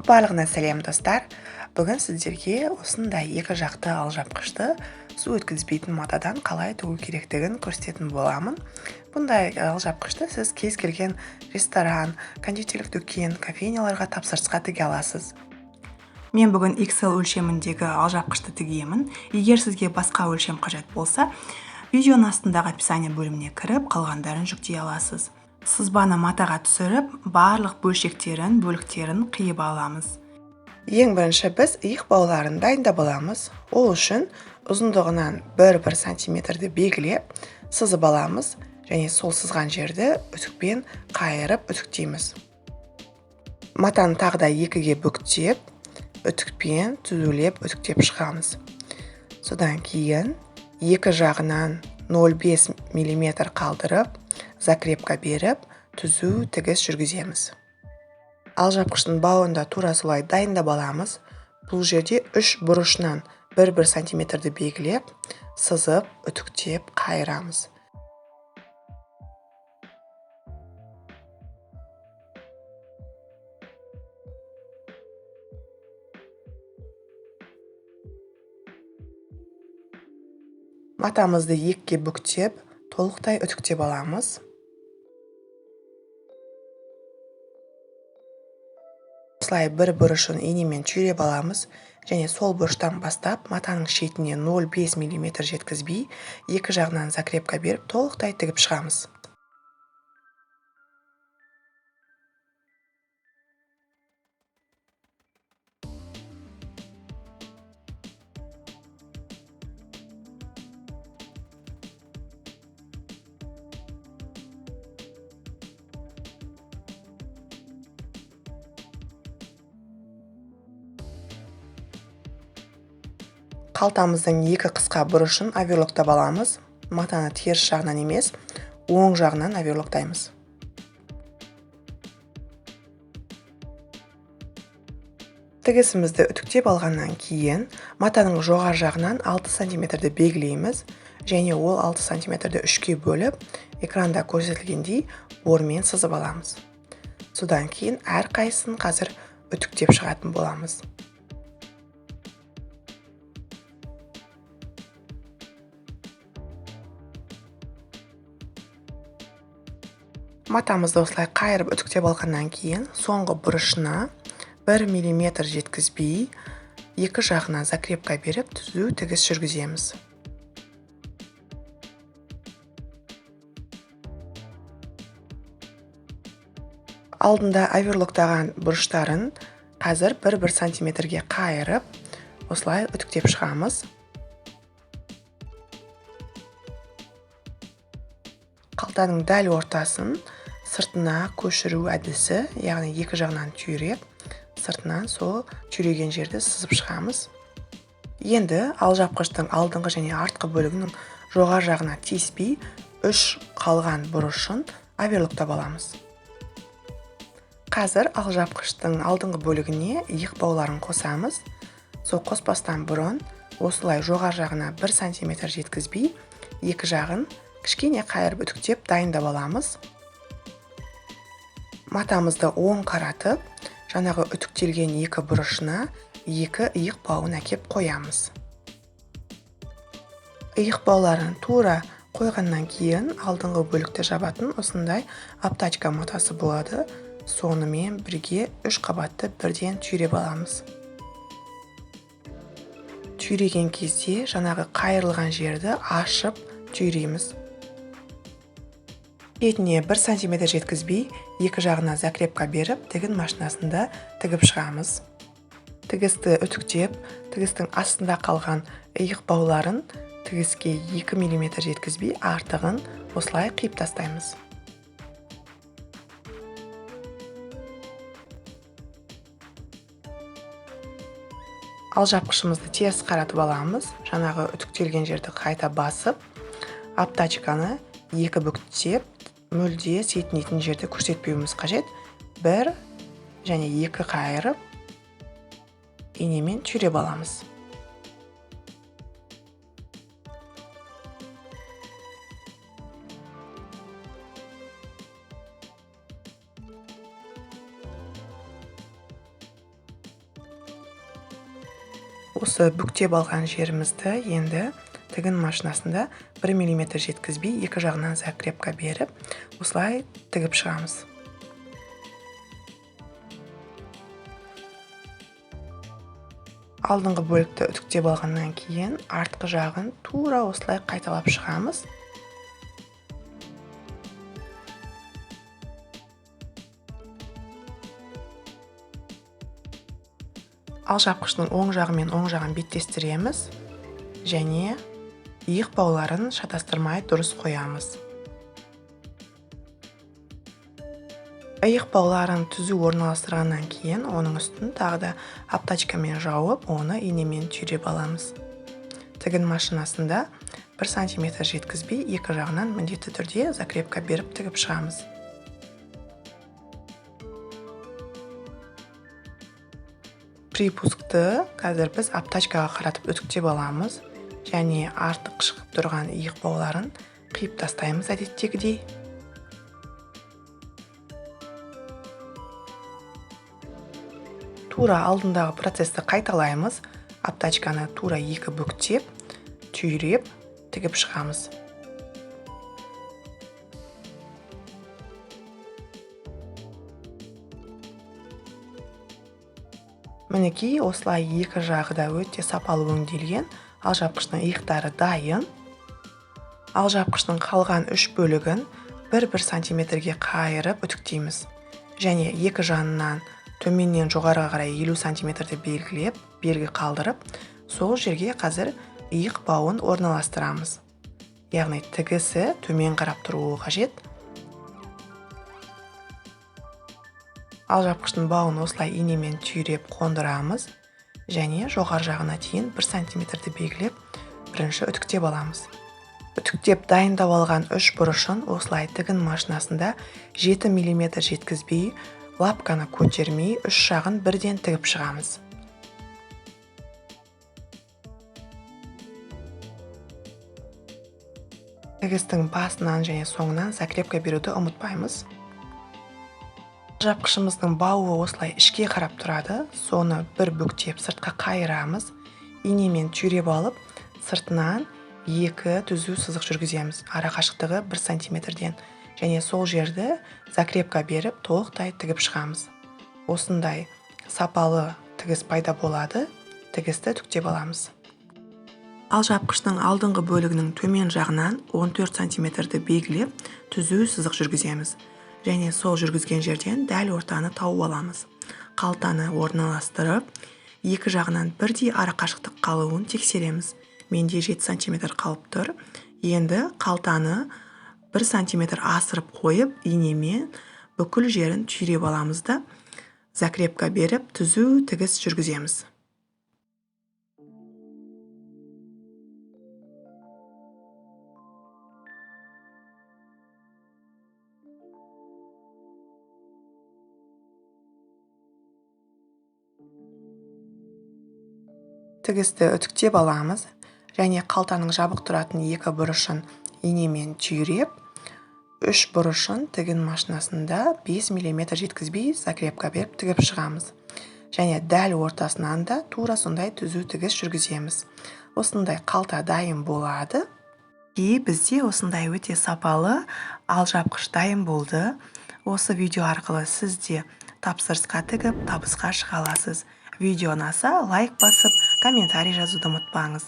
Барлығына сәлем достар. Бүгін сіздерге осындай екі жақты алжапқышты су өткізбейтін матадан қалай тігу керектігін көрсететін боламын. Бұндай алжапқышты сіз кез келген ресторан, кондитерлік дүкен, кофейняларға тапсырысқа тіге аласыз. Мен бүгін XL өлшеміндегі алжапқышты тігемін. Егер сізге басқа өлшем қажет болса, видеоның астындағы описание бөліміне кіріп, қалғандарын жүктей аласыз. Сызбаны матаға түсіріп, барлық бөліктерін қиып аламыз. Ең бірінші біз иық бауларын дайындап аламыз. Ол үшін ұзындығынан 1 сантиметрді белгілеп, сызып аламыз және сол сызған жерді үтікпен қайырып үтіктейміз. Матаны тағы да екіге бүктеп, үтікпен түзулеп үтіктеп шығамыз. Содан кейін екі жағынан 0,5 мм қалдырып, закрепка беріп, түзу тігіс жүргіземіз. Алжапқыштың бауында тура солай дайындап аламыз. Бұл жерде 3 бұрышынан 1 сантиметрді белгілеп, сызып, үтіктеп қайырамыз. Матамызды екіге бүктеп, толықтай үтіктеп аламыз. Осылай бір бұрышын инемен түйреп аламыз және сол бұрыштан бастап матаның шетіне 0,5 мм жеткізбей, екі жағынан закрепка беріп, толықтай тігіп шығамыз. Қалтамыздың екі қысқа бұрышын оверлоктап аламыз. Матаны теріс жағынан емес, оң жағынан оверлоктаймыз. Тігісімізді үтіктеп алғаннан кейін, матаның жоғар жағынан 6 сантиметрді белгілейміз және ол 6 сантиметрді 3-ке бөліп, экранда көрсетілгендей бормен сызып аламыз. Содан кейін әрқайсысын қазір үтіктеп шығатын боламыз. Матамызды осылай қайырып үтіктеп алғаннан кейін, соңғы бұрышына 1 мм жеткізбей, екі жағына закрепка беріп, түзу тігіс жүргіземіз. Алдында оверлоктаған бұрыштарын қазір 1 сантиметрге қайырып, осылай үтіктеп шығамыз. Қалтаның дәл ортасын сыртына көшіру әдісі, яғни екі жағынан түйреп, сыртынан сол түйреген жерді сызып шығамыз. Енді алжапқыштың алдыңғы және артқы бөлігінің жоғар жағына тиіспей, 3 қалған бұрышын оверлоктап аламыз. Қазір алжапқыштың алдыңғы бөлігіне иық бауларын қосамыз. Сол қоспастан бұрын осылай жоғар жағына 1 сантиметр жеткізбей, екі жағын кішкене қайырып үтіктеп дайындап аламыз. Матамызды оң қаратып, жаңағы үтіктелген екі бұрышына екі иық бауын әкеп қоямыз. Иық бауларын тура қойғаннан кейін алдыңғы бөлікті жабатын осындай аптачка матасы болады. Сонымен бірге 3 қабатты бірден түйреп аламыз. Түйреген кезде жаңағы қайырылған жерді ашып түйреміз. Бетіне 1 сантиметр жеткізбей, екі жағына закрепка беріп, тігін машинасында тігіп шығамыз. Тігісті үтіктеп, тігістің астында қалған иық бауларын тігіске 2 мм жеткізбей, артығын осылай қиып тастаймыз. Алжапқышымызды теріс қаратып аламыз. Жаңағы үтіктелген жерді қайта басып, аптачканы екі бүктеп, мүлде сетінетін жерді көрсетпеуіміз қажет. 1 және 2 қайырып, инемен түйреп аламыз. Осы бүктеп алған жерімізді енді тігін машинасында 1 мм жеткізбей екі жағынан закрепка беріп, осылай тігіп шығамыз. Алдыңғы бөлікті үтіктеп алғаннан кейін артқы жағын тура осылай қайталап шығамыз. Алжапқыштың оң жағы мен оң жағын беттестіреміз және иық бауларын шатастырмай дұрыс қоямыз. Иық бауларын түзу орналастырғаннан кейін оның үстін тағы да аптачкамен жауып, оны инемен түйреп аламыз. Тігін машинасында 1 см жеткізбей екі жағынан міндетті түрде закрепка беріп тігіп шығамыз. Припускты қазір біз аптачкаға қаратып үтіктеп аламыз және артық шығып тұрған иық бауларын қиып тастаймыз әдеттегідей. Тура алдындағы процесті қайталаймыз. Аптачканы тура екі бүктеп, түйреп, тігіп шығамыз. Мінекей, осылай екі жағы да өте сапалы өңделген. Алжапқыштың иықтары дайын. Алжапқыштың қалған 3 бөлігін 1-1 сантиметрге қайырып үтіктейміз. Және екі жанынан төменнен жоғарыға қарай 50 сантиметрді белгілеп, белгі қалдырып, сол жерге қазір иық бауын орналастырамыз. Яғни тігісі төмен қарап тұруы қажет. Алжапқыштың бауын осылай инемен түйреп қондырамыз және жоғары жағына дейін 1 сантиметрді белгілеп, бірінші үтіктеп аламыз. Үтіктеп дайындап алған 3 бұрышын осылай тігін машинасында 7 мм жеткізбей, лапканы көтермей, 3 жағын бірден тігіп шығамыз. Тігістің басынан және соңынан закрепка беруді ұмытпаймыз. Алжапқышымыздың бауы осылай ішке қарап тұрады. Соны бір бүктеп сыртқа қайырамыз. Инемен түйреп алып, сыртынан 2 түзу сызық жүргіземіз. Ара қашықтығы 1 сантиметрден. Және сол жерді закрепка беріп, толықтай тігіп шығамыз. Осындай сапалы тігіс пайда болады. Тігісті үтіктеп аламыз. Алжапқыштың алдыңғы бөлігінің төмен жағынан 14 сантиметрді белгілеп, түзу сызық жүргіземіз. Және сол жүргізген жерден дәл ортаны тауып аламыз. Қалтаны орналастырып, екі жағынан бірдей ара қашықтық қалуын тексереміз. Менде 7 сантиметр қалып тұр. Енді қалтаны 1 сантиметр асырып қойып, инемен бүкіл жерін түйреп аламыз да, закрепка беріп, түзу тігіс жүргіземіз. Тігісті үтіктеп аламыз және қалтаның жабық тұратын екі бұрышын инемен түйреп, 3 бұрышын тігін машинасында 5 мм жеткізбей закрепка беріп тігіп шығамыз. Және дәл ортасынан да тура сондай түзу тігіс жүргіземіз. Осындай қалта дайын болады. Бізде осындай өте сапалы алжапқыш дайын болды. Осы видео арқылы сіз де тапсырысқа тігіп, табысқа шыға аласыз. Видео ұнаса, лайк басып, комментарий жазуды ұмытпаңыз.